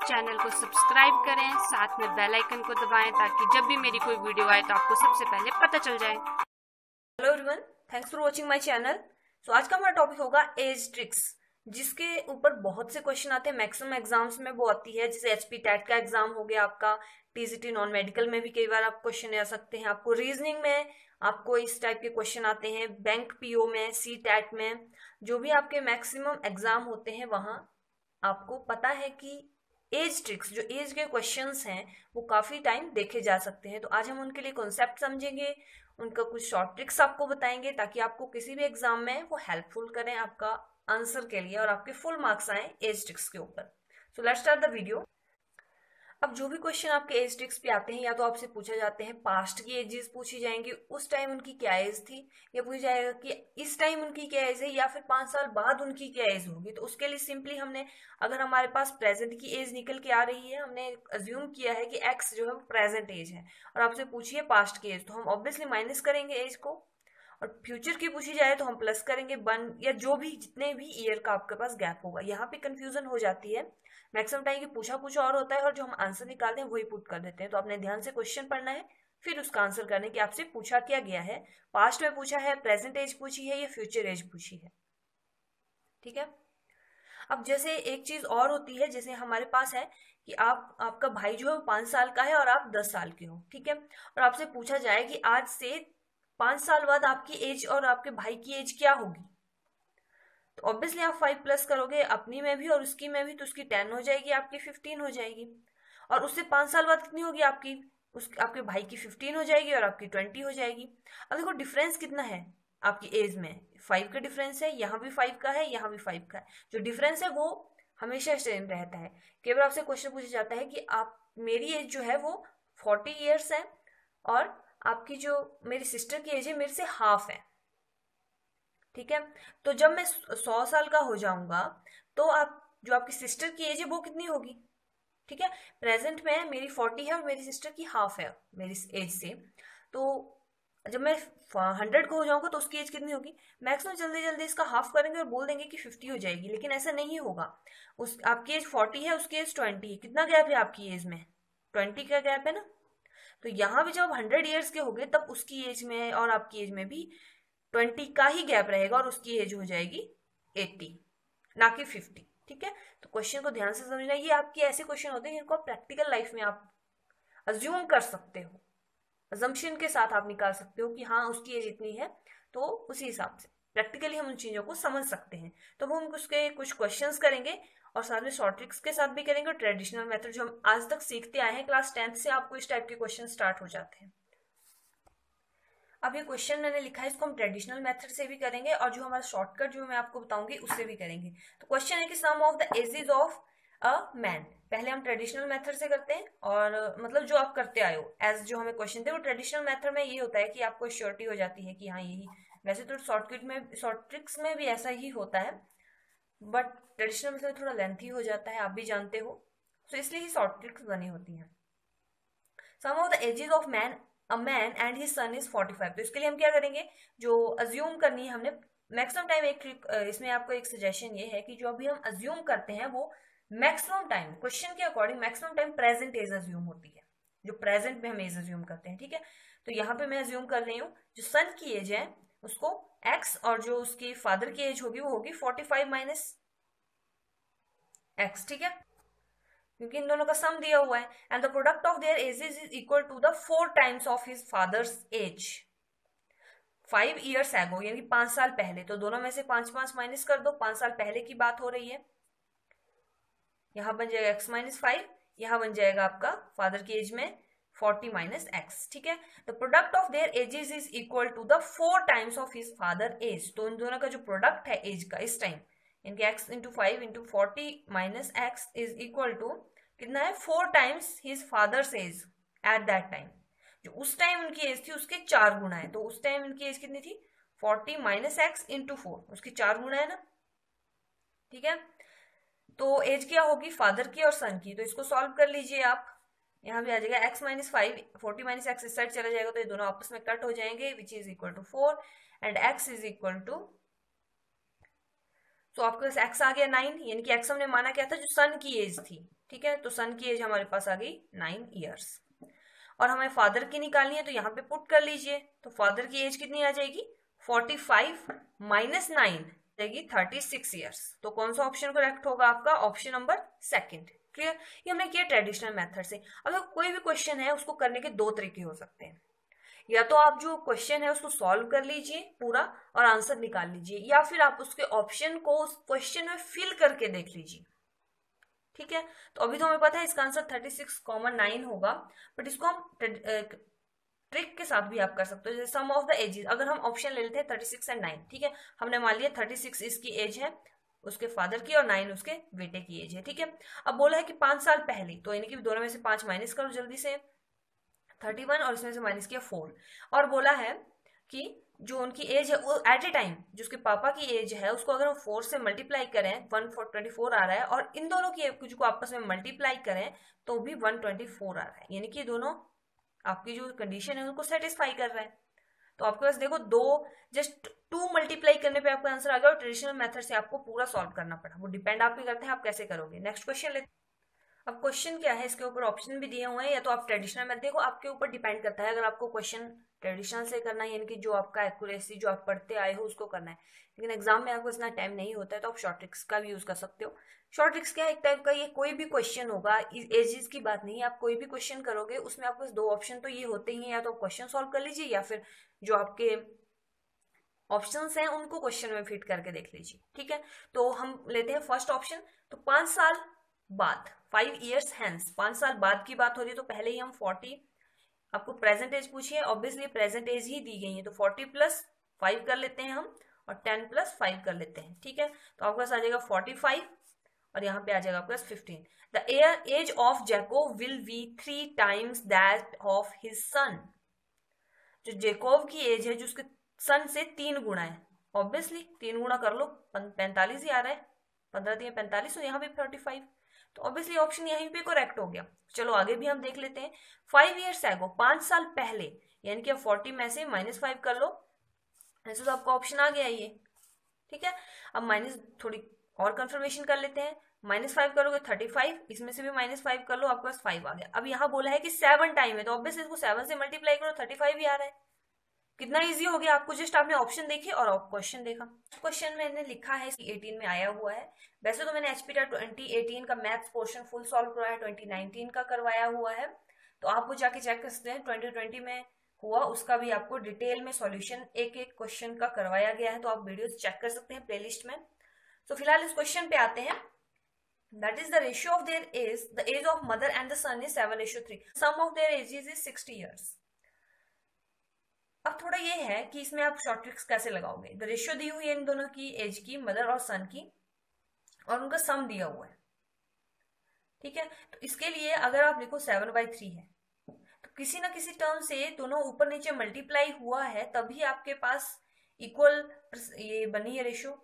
Channel को subscribe करें, साथ में बेल आइकन को दबाएं ताकि जब भी मेरी कोई वीडियो आए तो आपको सबसे पहले पता चल जाए। Hello everyone, thanks for watching my channel. So आज का हमारा टॉपिक होगा एज ट्रिक्स, जिसके ऊपर बहुत से क्वेश्चन आते हैं। मैक्सिमम एग्जाम्स में वो आती है, जैसे एचपी टेट का एग्जाम हो गया आपका, टीजीटी नॉन मेडिकल में भी कई बार आप क्वेश्चन आ सकते हैं। आपको रीजनिंग में आपको इस टाइप के क्वेश्चन आते हैं, बैंक पीओ में, सी टेट में, जो भी आपके मैक्सिमम एग्जाम होते हैं वहां आपको पता है कि एज ट्रिक्स, जो एज के क्वेश्चंस हैं, वो काफी टाइम देखे जा सकते हैं। तो आज हम उनके लिए कॉन्सेप्ट समझेंगे, उनका कुछ शॉर्ट ट्रिक्स आपको बताएंगे ताकि आपको किसी भी एग्जाम में वो हेल्पफुल करें आपका आंसर के लिए और आपके फुल मार्क्स आए एज ट्रिक्स के ऊपर। So let's start the video. अब जो भी क्वेश्चन आपके एज ट्रिक्स पे आते हैं, या तो आपसे पूछा जाते हैं पास्ट की एजेस पूछी जाएंगी, उस टाइम उनकी क्या एज थी, या पूछा जाएगा कि इस टाइम उनकी क्या एज है, या फिर 5 साल बाद उनकी क्या एज होगी। तो उसके लिए सिंपली हमने, अगर हमारे पास प्रेजेंट की एज निकल के आ रही है, हमने अज्यूम किया है कि एक्स जो है वो प्रेजेंट एज है, और आपसे पूछिए पास्ट की एज, तो हम ऑब्वियसली माइनस करेंगे एज को, और फ्यूचर की पूछी जाए तो हम प्लस करेंगे 1, या जो भी जितने भी ईयर का आपके पास गैप होगा। यहाँ पे कंफ्यूजन हो जाती है, मैक्सिमम टाइम की पूछा कुछ और होता है और जो हम आंसर निकालते हैं वही पुट कर देते हैं। तो आपने ध्यान से क्वेश्चन पढ़ना है, फिर उसका आंसर करने की आपसे पूछा क्या गया है, पास्ट में पूछा है, प्रेजेंट एज पूछी है, या फ्यूचर एज पूछी है। ठीक है। अब जैसे एक चीज और होती है, जैसे हमारे पास है कि आपका भाई जो है 5 साल का है और आप 10 साल के हो, ठीक है, और आपसे पूछा जाए कि आज से 5 साल बाद आपकी एज और आपके भाई की एज क्या होगी। तो ऑब्वियसली आप 5 प्लस करोगे अपनी में भी और उसकी में भी, तो उसकी 10 हो जाएगी, आपकी 15 हो जाएगी, और उससे 5 साल बाद कितनी होगी आपकी, आपके भाई की 15 हो जाएगी और आपकी 20 हो जाएगी। अब देखो डिफरेंस कितना है आपकी एज में, 5 का डिफरेंस है, यहाँ भी 5 का है, यहाँ भी 5 का है। जो डिफरेंस है वो हमेशा सेम रहता है। केवल आपसे क्वेश्चन पूछा जाता है कि आप, मेरी एज जो है वो 40 ईयर्स है और आपकी जो मेरी सिस्टर की एज है मेरे से हाफ है, ठीक है। तो जब मैं 100 साल का हो जाऊंगा तो आप, जो आपकी सिस्टर की एज है वो कितनी होगी, ठीक है। प्रेजेंट में मेरी 40 है और मेरी सिस्टर की हाफ है मेरी एज से, तो जब मैं 100 को हो जाऊंगा तो उसकी एज कितनी होगी। मैक्सिमम जल्दी जल्दी इसका हाफ करेंगे और बोल देंगे कि 50 हो जाएगी, लेकिन ऐसा नहीं होगा। उस, आपकी एज 40 है, उसकी एज 20 है, कितना गैप है आपकी एज में, 20 का गैप है ना। तो यहाँ भी जब आप 100 ईयर्स के हो गए तब उसकी एज में और आपकी एज में भी 20 का ही गैप रहेगा और उसकी एज हो जाएगी 80, ना कि 50, ठीक है। तो क्वेश्चन को ध्यान से समझना, ये आपके ऐसे क्वेश्चन होते हैं जिनको आप प्रैक्टिकल लाइफ में आप अज्यूम कर सकते हो, अजम्पशन के साथ आप निकाल सकते हो कि हाँ उसकी एज इतनी है, तो उसी हिसाब से प्रैक्टिकली हम उन चीजों को समझ सकते हैं। तो हम उसके कुछ क्वेश्चंस करेंगे और साथ में शॉर्ट ट्रिक्स के साथ भी करेंगे, और ट्रेडिशनल मेथड जो हम आज तक सीखते आए हैं, क्लास 10th से आपको इस टाइप के क्वेश्चन स्टार्ट हो जाते हैं। अब ये क्वेश्चन मैंने लिखा है, इसको हम ट्रेडिशनल मेथड से भी करेंगे और जो हमारा शॉर्टकट जो मैं आपको बताऊंगी उससे भी करेंगे। तो क्वेश्चन है कि sum of the ages of a man. पहले हम ट्रेडिशनल मेथड से करते हैं, और मतलब जो आप करते आए हो एज जो हमें क्वेश्चन थे, वो ट्रेडिशनल मेथड में ये होता है कि आपको श्योरिटी हो जाती है कि हाँ यही। वैसे तो शॉर्टकट में, शॉर्ट ट्रिक्स में भी ऐसा ही होता है, बट ट्रेडिशनल मेथड थोड़ा लेंथी हो जाता है, आप भी जानते हो, तो इसलिए ही शॉर्ट ट्रिक्स बनी होती हैं। Sum of the ages of man, a man and his son is 45। तो इसके लिए हम क्या करेंगे, जो अज्यूम करनी है हमने मैक्सिमम टाइम, एक ट्रिक इसमें आपको एक सजेशन ये है कि जो अभी हम अज्यूम करते हैं वो मैक्सिमम टाइम क्वेश्चन के according maximum time present age assume होती है, जो प्रेजेंट में हम एज अज्यूम करते हैं, ठीक है। तो यहाँ पे मैं अज्यूम कर रही हूँ जो सन की एज है उसको एक्स, और जो उसकी फादर की एज होगी वो होगी 45 माइनस एक्स, ठीक है, क्योंकि इन दोनों का सम दिया हुआ है। And the product of their ages is equal to the 4 times of his father's age 5 years ago, यानी 5 साल पहले। तो दोनों में से 5 माइनस कर दो, 5 साल पहले की बात हो रही है। यहां बन जाएगा x माइनस 5, यहां बन जाएगा आपका फादर की एज में 40 माइनस एक्स, ठीक है। The product of their ages is equal to the 4 times of his father age. तो इन दोनों का जो प्रोडक्ट है एज का इस टाइम, इनके x into 5 into 40 minus x is equal to कितना है, 4 times his father's age at that time. जो उस टाइम उनकी एज थी उसके 4 गुना है, तो उस टाइम उनकी एज कितनी थी, 40 माइनस एक्स इंटू 4, उसकी 4 गुना है ना, ठीक है। तो एज क्या होगी फादर की और सन की, तो इसको सॉल्व कर लीजिए आप। यहाँ भी आ जाएगा x माइनस 5, 40 माइनस एक्स इस साइड चला जाएगा तो ये दोनों आपस में कट हो जाएंगे, which is equal to 4 and x is equal to, तो आपके पास एक्स आ गया 9, यानी कि एक्स हमने माना क्या था, जो सन की एज थी। ठीक है, तो सन की एज हमारे पास आ गई 9 ईयर्स। और हमें फादर की निकालनी है, तो यहाँ पे पुट कर लीजिए। तो फादर की एज कितनी आ जाएगी, 45 माइनस 9 जाएगी 36 ईयर्स। तो कौन सा ऑप्शन करेक्ट होगा आपका, ऑप्शन नंबर सेकंड। क्लियर, ये हमने किया ट्रेडिशनल मेथड से। अगर कोई भी क्वेश्चन है उसको करने के दो तरीके हो सकते हैं, या तो आप जो क्वेश्चन है उसको सॉल्व कर लीजिए पूरा और आंसर निकाल लीजिए, या फिर आप उसके ऑप्शन को उस क्वेश्चन में फिल करके देख लीजिए। ठीक है, तो अभी तो हमें पता है इसका आंसर 36 कॉमन 9 होगा, बट इसको हम ट्रिक के साथ भी आप कर सकते हो, जैसे सम ऑफ द एजेस। अगर हम ऑप्शन ले लेते हैं 36 एंड 9, ठीक है, हमने मान लिया 36 इसकी एज है, उसके फादर की, और 9 उसके बेटे की एज है। ठीक है, अब बोला है कि 5 साल पहले, तो यानी कि दोनों में से 5 माइनस करो जल्दी से, 31 और इसमें से माइनस किया 4। और बोला है कि जो उनकी एज है वो एट ए टाइम, जो उसके पापा की एज है उसको अगर हम 4 से मल्टीप्लाई करें, 124 आ रहा है, और इन दोनों की एज को आपस में मल्टीप्लाई करें तो भी 124 आ रहा है, यानी कि दोनों आपकी जो कंडीशन है उनको सेटिस्फाई कर रहा है। तो आपके पास देखो दो, जस्ट 2 मल्टीप्लाई करने पे आपका आंसर आ गया, और ट्रेडिशनल मेथड से आपको पूरा सॉल्व करना पड़ा। वो डिपेंड आप पे करते हैं आप कैसे करोगे। नेक्स्ट क्वेश्चन लेते हैं। अब क्वेश्चन क्या है, इसके ऊपर ऑप्शन भी दिए हुए हैं, या तो आप ट्रेडिशनल मेथड, देखो आपके ऊपर डिपेंड करता है। अगर आपको क्वेश्चन ट्रेडिशनल से करना है, यानी कि जो आपका एक्यूरेसी जो आप पढ़ते आए हो उसको करना है, लेकिन एग्जाम में आपको इतना टाइम नहीं होता है, तो आप शॉर्ट ट्रिक्स का भी यूज कर सकते हो। शॉर्ट ट्रिक्स क्या है, एक टाइप का ये कोई भी क्वेश्चन होगा, एजेस की बात नहीं है, आप कोई भी क्वेश्चन करोगे उसमें आपके पास दो ऑप्शन तो ये होते ही हैं, या तो क्वेश्चन सॉल्व कर लीजिए, या फिर जो आपके ऑप्शंस हैं उनको क्वेश्चन में फिट करके देख लीजिए। ठीक है, तो हम लेते हैं फर्स्ट ऑप्शन। तो 5 साल बाद, 5 ईयर्स हैंस, 5 साल बाद की बात हो रही है, तो पहले ही हम 40, आपको प्रेजेंट एज पूछी है, ऑब्वियसली प्रेजेंट एज ही दी गई है, तो 40 प्लस 5 कर लेते हैं हम, और 10 प्लस 5 कर लेते हैं। ठीक है, तो आपके पास आ जाएगा 45, और यहाँ पे आ जाएगा आपके पास 15। The age of Jacob will be 3 times that of his son. जो जेकोब की एज है जो उसके सन से 3 गुना है, ऑब्वियसली 3 गुना कर लो, 45 ही आ रहा है, 15 3 45, तो यहाँ पे 45, तो ऑब्वियसली ऑप्शन यहीं पे करेक्ट हो गया। चलो आगे भी हम देख लेते हैं। 5 ईयर्स एगो, 5 साल पहले, यानी कि 40 में से -5 कर लो, ऐसे तो आपका ऑप्शन आ गया ये। ठीक है, अब माइनस थोड़ी और कंफर्मेशन कर लेते हैं, -5 करोगे 35, इसमें से भी -5 कर लो, आपके पास 5 आ गया। अब यहाँ बोला है कि 7 टाइम है, तो ऑब्वियसली इसको 7 से मल्टीप्लाई करो, 35 ही आ रहा है। कितना इजी हो गया आपको, जस्ट आपने ऑप्शन देखे और क्वेश्चन देखा। क्वेश्चन मैंने लिखा है 18 में आया हुआ है, वैसे तो मैंने एचपीटेट 2018 का मैथ्स पोर्शन फुल सॉल्व करवाया, 2019 का करवाया हुआ है, तो आप वो जाके चेक कर सकते हैं। 2020 में हुआ उसका भी आपको डिटेल में सॉल्यूशन एक एक क्वेश्चन का करवाया गया है, तो आप वीडियोस चेक कर सकते हैं प्लेलिस्ट में। तो फिलहाल इस क्वेश्चन पे आते हैं। That is the ratio of their age, the age of mother and the son is 7:3. Sum of their ages is 60 years. अब थोड़ा ये है कि इसमें आप शॉर्ट ट्रिक्स कैसे लगाओगे। द रेशियो दी हुई है इन दोनों की एज की, मदर और सन की, और उनका सम दिया हुआ है। ठीक है, तो इसके लिए अगर आप लिखो 7/3 है, तो किसी ना किसी टर्म से दोनों ऊपर नीचे मल्टीप्लाई हुआ है, तभी आपके पास इक्वल ये बनी है रेशियो।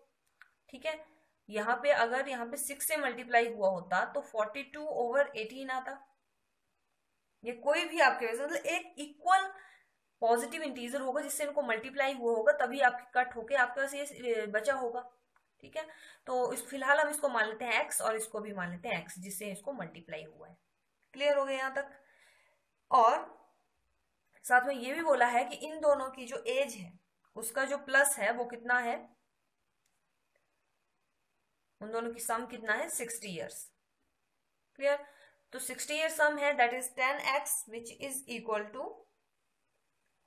ठीक है, यहाँ पे अगर यहाँ पे 6 से मल्टीप्लाई हुआ होता तो 42/18 आता। ये कोई भी आपके वजह मतलब एक इक्वल पॉजिटिव इंटीजर होगा जिससे इनको मल्टीप्लाई हुआ होगा, तभी आपके कट होके आपके पास ये बचा होगा। ठीक है, तो इस फिलहाल हम इसको मान लेते हैं एक्स, और इसको भी मान लेते हैं एक्स, जिससे इसको मल्टीप्लाई हुआ है। क्लियर हो गया यहाँ तक। और साथ में ये भी बोला है कि इन दोनों की जो एज है उसका जो प्लस है वो कितना है, उन दोनों की सम कितना है, 60 ईयर्स। क्लियर, तो 60 ईयर सम है, that is 10x which is equal to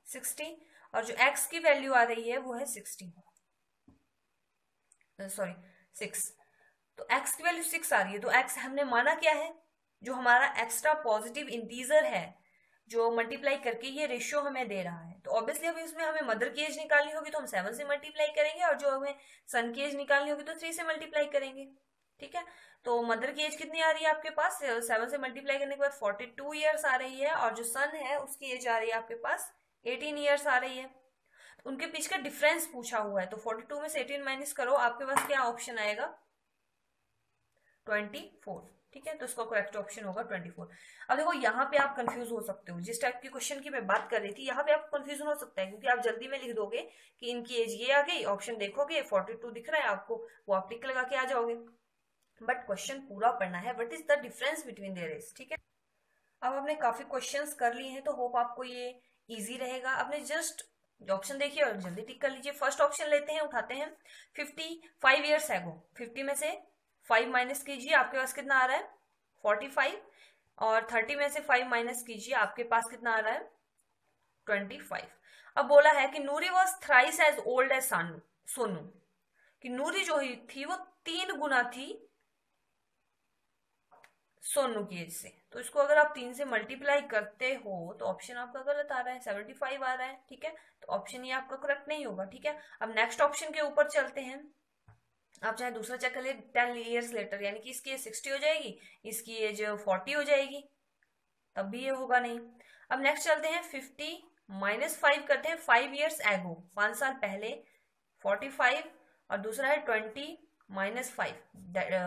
60, और जो x की वैल्यू आ रही है वो है 60, सॉरी 6, तो x की वैल्यू 6 आ रही है। तो x हमने माना क्या है, जो हमारा एक्स्ट्रा पॉजिटिव इंटीजर है जो मल्टीप्लाई करके ये रेशियो हमें दे रहा है। तो ऑब्वियसली अभी इसमें हमें मदर की एज निकालनी होगी, तो हम 7 से मल्टीप्लाई करेंगे, और जो हमें सन की एज निकालनी होगी तो 3 से मल्टीप्लाई करेंगे। ठीक है, तो मदर की एज कितनी आ रही है आपके पास, 7 से मल्टीप्लाई करने के बाद 42 ईयर्स आ रही है, और जो सन है उसकी एज आ रही है आपके पास 18 ईयर्स आ रही है। तो उनके बीच का डिफरेंस पूछा हुआ है, तो 42 में से 18 माइनस करो, आपके पास क्या ऑप्शन आएगा, 24। ठीक है, तो इसका करेक्ट ऑप्शन होगा 24। अब देखो यहाँ पे आप कंफ्यूज हो सकते हो, जिस टाइप के क्वेश्चन की मैं बात कर रही थी यहाँ पे आपको कंफ्यूजन हो सकता है, क्योंकि आप जल्दी में लिख दोगे कि इनकी एज ये आ गई, ऑप्शन देखोगे 42 दिख रहा है आपको, वो आप टिक लगा के आ जाओगे, बट क्वेश्चन पूरा पढ़ना है, what is the difference between their is. ठीक है, अब आपने काफी क्वेश्चंस कर लिए हैं, तो होप आपको ये इजी रहेगा। आपने जस्ट ऑप्शन देखिए और जल्दी टिक कर लीजिए। फर्स्ट ऑप्शन लेते हैं, उठाते हैं 55 ईयर्स एगो, 50 में से 5 माइनस कीजिए, आपके पास कितना आ रहा है 45, और 30 में से 5 माइनस कीजिए, आपके पास कितना आ रहा है 25। अब बोला है कि Noori was thrice as old as Sonu, कि नूरी जो ही थी वो 3 गुना थी सोनू की एज से। तो इसको अगर आप 3 से मल्टीप्लाई करते हो तो ऑप्शन आपका गलत आ रहा है, 75 आ रहा है। ठीक है, तो ऑप्शन ये आपका करेक्ट नहीं होगा। ठीक है, अब नेक्स्ट ऑप्शन के ऊपर चलते हैं। आप चाहे दूसरा चेक कर लिए, 10 ईयर्स लेटर, यानी कि इसकी एज 60 हो जाएगी, इसकी एज 40 हो जाएगी, तब भी ये होगा नहीं। अब नेक्स्ट चलते हैं 50 माइनस 5 करते हैं, 5 ईयर्स एगो, 5 साल पहले 45, और दूसरा है 20 माइनस 5,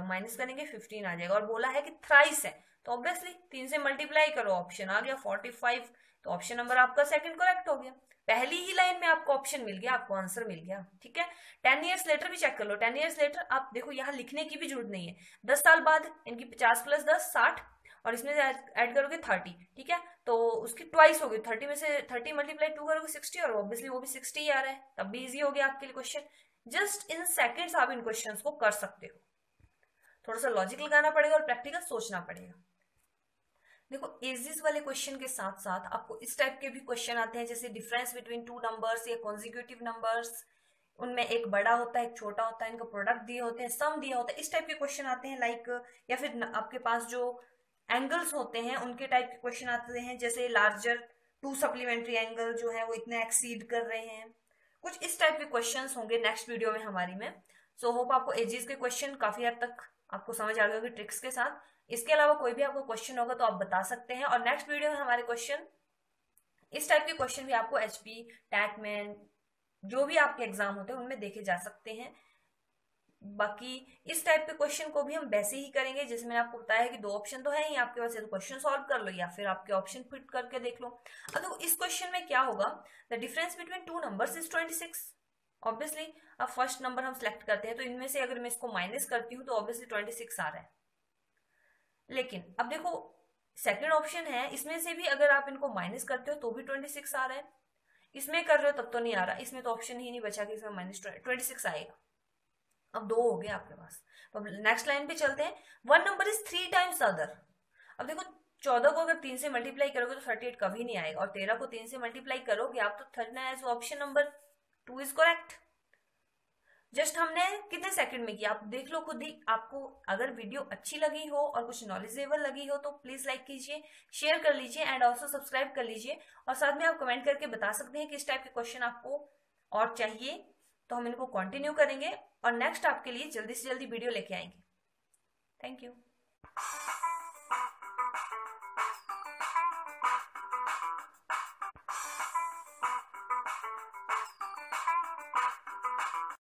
माइनस करेंगे 15 आ जाएगा, और बोला है कि थ्राइस है, तो ऑब्वियसली 3 से मल्टीप्लाई करो, ऑप्शन आ गया 45, तो ऑप्शन नंबर आपका सेकंड करेक्ट हो गया। पहली ही लाइन में आपको ऑप्शन मिल गया, आपको आंसर मिल गया। ठीक है, 10 ईयर्स लेटर भी चेक कर लो। 10 ईयर्स लेटर आप देखो, यहाँ लिखने की भी जरूरत नहीं है, 10 साल बाद इनकी 50 प्लस 10 60, और इसमें ऐड करोगे 30। ठीक है, तो उसकी ट्वाइस होगी, 30 में से 30 मल्टीप्लाई 2 करोगे 60, और ऑब्वियसली वो भी 60 ही आ रहा है, तब भी इजी हो गया आपके लिए क्वेश्चन। जस्ट इन सेकेंड्स आप इन क्वेश्चंस को कर सकते हो, थोड़ा सा लॉजिक लगाना पड़ेगा और प्रैक्टिकल सोचना पड़ेगा। देखो एजिस वाले क्वेश्चन के साथ साथ आपको इस टाइप के भी क्वेश्चन आते हैं, जैसे डिफरेंस बिटवीन 2 नंबर्स या कॉन्जिक्यूटिव नंबर्स, उनमें एक बड़ा होता है एक छोटा होता है, इनका प्रोडक्ट दिए होते हैं, सम दिया होता है, इस टाइप के क्वेश्चन आते हैं। लाइक या फिर आपके पास जो एंगल्स होते हैं उनके टाइप के क्वेश्चन आते हैं, जैसे लार्जर 2 सप्लीमेंट्री एंगल जो है वो इतना एक्सीड कर रहे हैं, कुछ इस टाइप के क्वेश्चंस होंगे नेक्स्ट वीडियो में हमारी में। सो होप आपको एजिस के क्वेश्चन काफी हद तक आपको समझ आ गए होंगे ट्रिक्स के साथ। इसके अलावा कोई भी आपको क्वेश्चन होगा तो आप बता सकते हैं, और नेक्स्ट वीडियो में हमारे क्वेश्चन इस टाइप के क्वेश्चन भी आपको एचपी टैट में जो भी आपके एग्जाम होते हैं उनमें देखे जा सकते हैं। बाकी इस टाइप के क्वेश्चन को भी हम वैसे ही करेंगे, जिसमें मैंने आपको बताया है कि 2 ऑप्शन तो है ही आपके पास, तो क्वेश्चन सॉल्व कर लो या फिर आपके ऑप्शन फिट करके देख लो। अब तो इस क्वेश्चन में क्या होगा, the difference between 2 numbers is 26। Obviously अब फर्स्ट नंबर हम सिलेक्ट करते हैं, तो इनमें से अगर मैं इसको माइनस करती हूँ तो ऑब्वियसली 26 आ रहा है। लेकिन अब देखो सेकेंड ऑप्शन है, इसमें से भी अगर आप इनको माइनस करते हो तो भी 26 आ रहा है, इसमें कर रहे हो तब तो नहीं आ रहा, इसमें तो ऑप्शन ही नहीं बचा कि इसमें माइनस 26 आएगा। अब 2 हो गए आपके पास। अब नेक्स्ट लाइन पे चलते हैं, 1 नंबर इज 3 टाइम्स अदर। अब देखो 14 को अगर 3 से मल्टीप्लाई करोगे तो 38 कभी नहीं आएगा, और 13 को 3 से मल्टीप्लाई करोगे आप तो 39, option number 2 is correct. Just हमने कितने सेकंड में किया आप देख लो खुद ही। आपको अगर वीडियो अच्छी लगी हो और कुछ नॉलेजेबल लगी हो तो प्लीज लाइक कीजिए, शेयर कर लीजिए, एंड ऑल्सो सब्सक्राइब कर लीजिए, और साथ में आप कमेंट करके बता सकते हैं किस टाइप के क्वेश्चन आपको और चाहिए, तो हम इनको कंटिन्यू करेंगे और नेक्स्ट आपके लिए जल्दी से जल्दी वीडियो लेके आएंगे। Thank you.